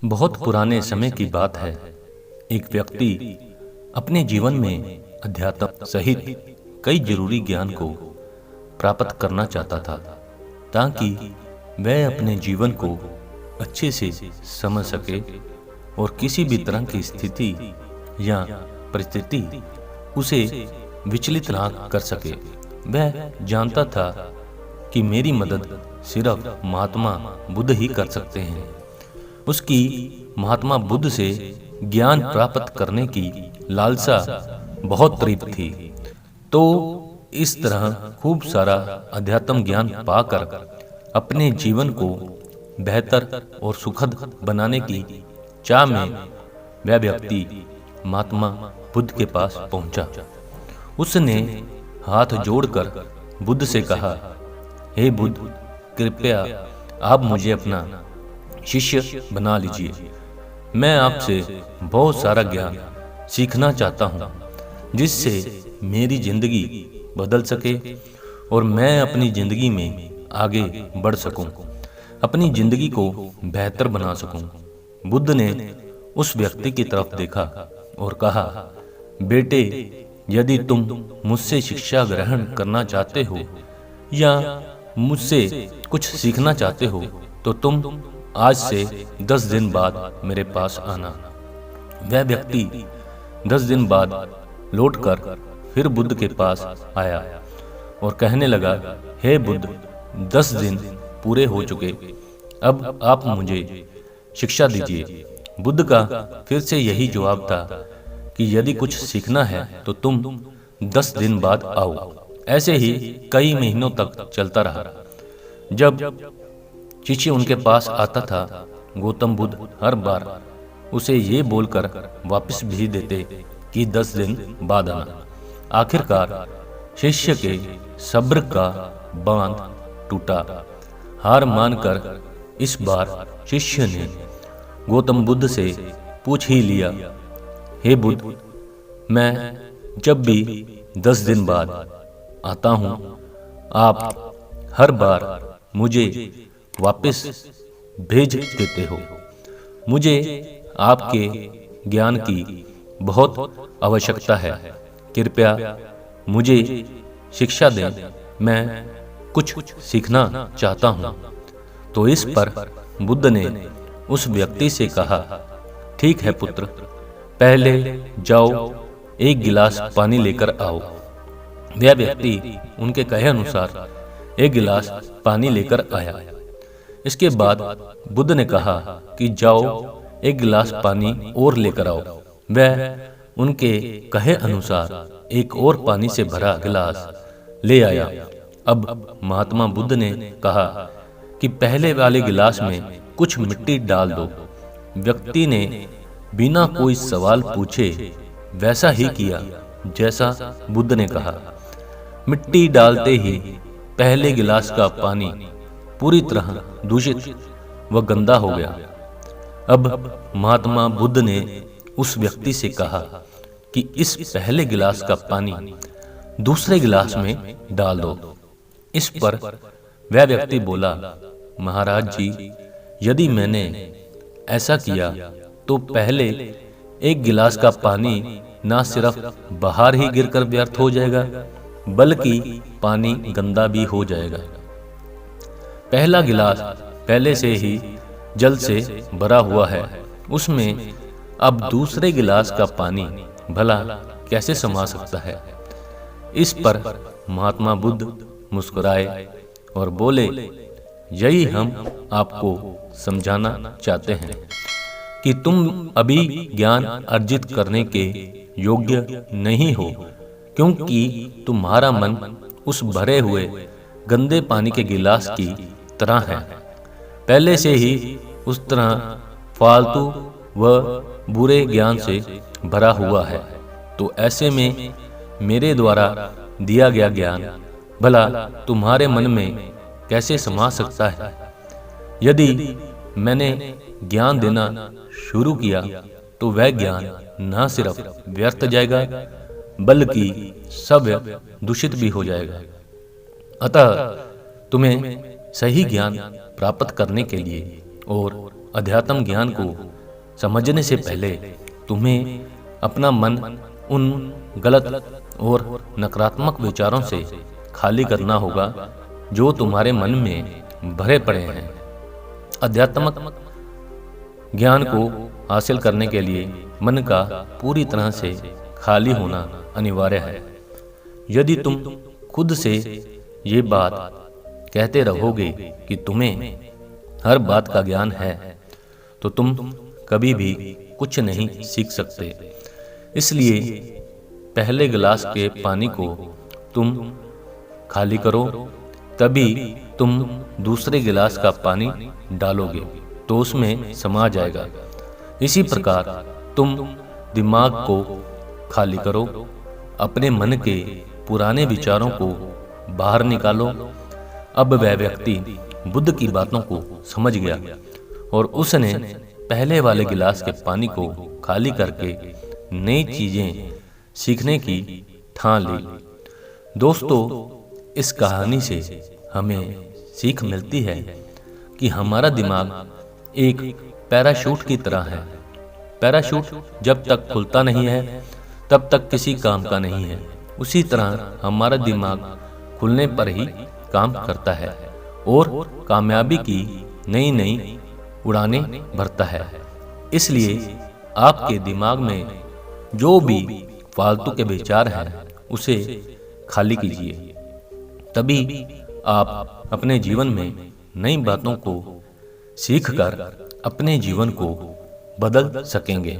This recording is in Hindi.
बहुत पुराने समय की बात है। एक व्यक्ति अपने जीवन में अध्यात्म सहित कई जरूरी ज्ञान को प्राप्त करना चाहता था, ताकि वह अपने जीवन को अच्छे से समझ सके और किसी भी तरह की स्थिति या परिस्थिति उसे विचलित ना कर सके। वह जानता था कि मेरी मदद सिर्फ महात्मा बुद्ध ही कर सकते हैं। उसकी महात्मा बुद्ध से ज्ञान प्राप्त करने की लालसा बहुत तीव्र थी। तो इस तरह खूब सारा अध्यात्म ज्ञान पाकर अपने जीवन को बेहतर और सुखद बनाने की चाह में वह व्यक्ति महात्मा बुद्ध के पास पहुंचा। उसने हाथ जोड़कर बुद्ध से कहा, हे बुद्ध, कृपया आप मुझे अपना शिष्य बना लीजिए। मैं आपसे बहुत सारा ज्ञान सीखना चाहता हूँ, जिससे मेरी जिंदगी बदल सके और मैं अपनी जिंदगी में आगे बढ़ सकूं, अपनी जिंदगी को बेहतर बना सकूं। बुद्ध ने उस व्यक्ति की तरफ देखा और कहा, बेटे, यदि तुम मुझसे शिक्षा ग्रहण करना चाहते हो या मुझसे कुछ सीखना चाहते हो तो तुम आज से 10 दिन बाद मेरे पास आना। वह व्यक्ति 10 दिन बाद लौटकर फिर बुद्ध के पास आया और कहने लगा, हे बुद्ध, 10 दिन पूरे हो चुके, अब आप मुझे शिक्षा दीजिए। बुद्ध का फिर से यही जवाब था कि यदि कुछ सीखना है तो तुम 10 दिन बाद आओ। ऐसे ही कई महीनों तक चलता रहा। जब शिष्य उनके पास आता था, गौतम बुद्ध हर बार उसे ये बोलकर वापस भेज देते कि 10 दिन बाद आना। आखिरकार शिष्य के सब्र का बांध टूटा। हार मानकर इस बार शिष्य ने गौतम बुद्ध से पूछ ही लिया, हे बुद्ध, मैं जब भी 10 दिन बाद आता हूँ, आप हर बार मुझे वापस भेज देते हो। मुझे आपके ज्ञान की बहुत आवश्यकता है। कृपया मुझे शिक्षा दें, मैं कुछ सीखना चाहता हूँ। तो इस पर बुद्ध ने उस व्यक्ति से कहा, ठीक है पुत्र, पहले जाओ एक गिलास पानी लेकर आओ। वह व्यक्ति उनके कहे अनुसार एक गिलास पानी लेकर आया। इसके बाद बुद्ध ने कहा कि जाओ एक गिलास पानी और लेकर आओ। वह उनके कहे अनुसार एक और पानी से भरा गिलास ले आया। अब महात्मा बुद्ध ने कहा कि पहले वाले गिलास में कुछ मिट्टी डाल दो। व्यक्ति ने बिना कोई सवाल पूछे वैसा ही किया जैसा बुद्ध ने कहा। मिट्टी डालते ही पहले गिलास का पानी पूरी तरह दूषित व गंदा हो गया। अब महात्मा बुद्ध ने उस व्यक्ति से कहा कि इस पहले गिलास का पानी दूसरे गिलास में डाल दो। इस पर वह व्यक्ति बोला, महाराज जी, यदि मैंने ऐसा किया तो पहले एक गिलास का पानी ना सिर्फ बाहर ही गिरकर व्यर्थ हो जाएगा, बल्कि पानी गंदा भी हो जाएगा। पहला गिलास पहले से ही जल से भरा हुआ है, उसमें अब दूसरे गिलास का पानी भला कैसे समा सकता है। इस पर महात्मा बुद्ध मुस्कुराए और बोले, यही हम आपको समझाना चाहते हैं कि तुम अभी ज्ञान अर्जित करने के योग्य नहीं हो, क्योंकि तुम्हारा मन उस भरे हुए गंदे पानी के गिलास की तरह है, पहले से ही उस तरह फालतू व बुरे ज्ञान से भरा हुआ है। तो ऐसे में मेरे द्वारा दिया गया ज्ञान भला तुम्हारे मन में कैसे समा सकता है। यदि मैंने ज्ञान देना शुरू किया तो वह ज्ञान न सिर्फ व्यर्थ जाएगा, बल्कि सब दूषित भी हो जाएगा। अतः तुम्हें सही ज्ञान प्राप्त करने के लिए और अध्यात्म ज्ञान को समझने से पहले तुम्हें अपना मन उन गलत और नकारात्मक विचारों से खाली करना होगा जो तुम्हारे मन में भरे पड़े हैं। आध्यात्मिक ज्ञान को हासिल करने के लिए मन का पूरी तरह से खाली होना अनिवार्य है। यदि तुम खुद से ये बात कहते रहोगे कि तुम्हें हर बात का ज्ञान है, तो तुम कभी भी कुछ नहीं सीख सकते। इसलिए पहले गिलास के पानी को तुम खाली करो, तभी तुम दूसरे गिलास का पानी डालोगे तो उसमें समा जाएगा। इसी प्रकार तुम दिमाग को खाली करो, अपने मन के पुराने विचारों को बाहर निकालो। अब वह व्यक्ति बुद्ध की बातों को समझ गया और उसने पहले वाले गिलास के पानी को खाली करके नई चीजें सीखने की ठान ली। दोस्तों, इस कहानी से हमें सीख मिलती है कि हमारा दिमाग एक पैराशूट की तरह है। पैराशूट जब तक खुलता नहीं है तब तक किसी काम का नहीं है। उसी तरह हमारा दिमाग खुलने पर ही काम करता है और कामयाबी की नई नई उड़ानें भरता है। इसलिए आपके दिमाग में जो भी फालतू के विचार हैं उसे खाली कीजिए, तभी आप अपने जीवन में नई बातों को सीखकर अपने जीवन को बदल सकेंगे।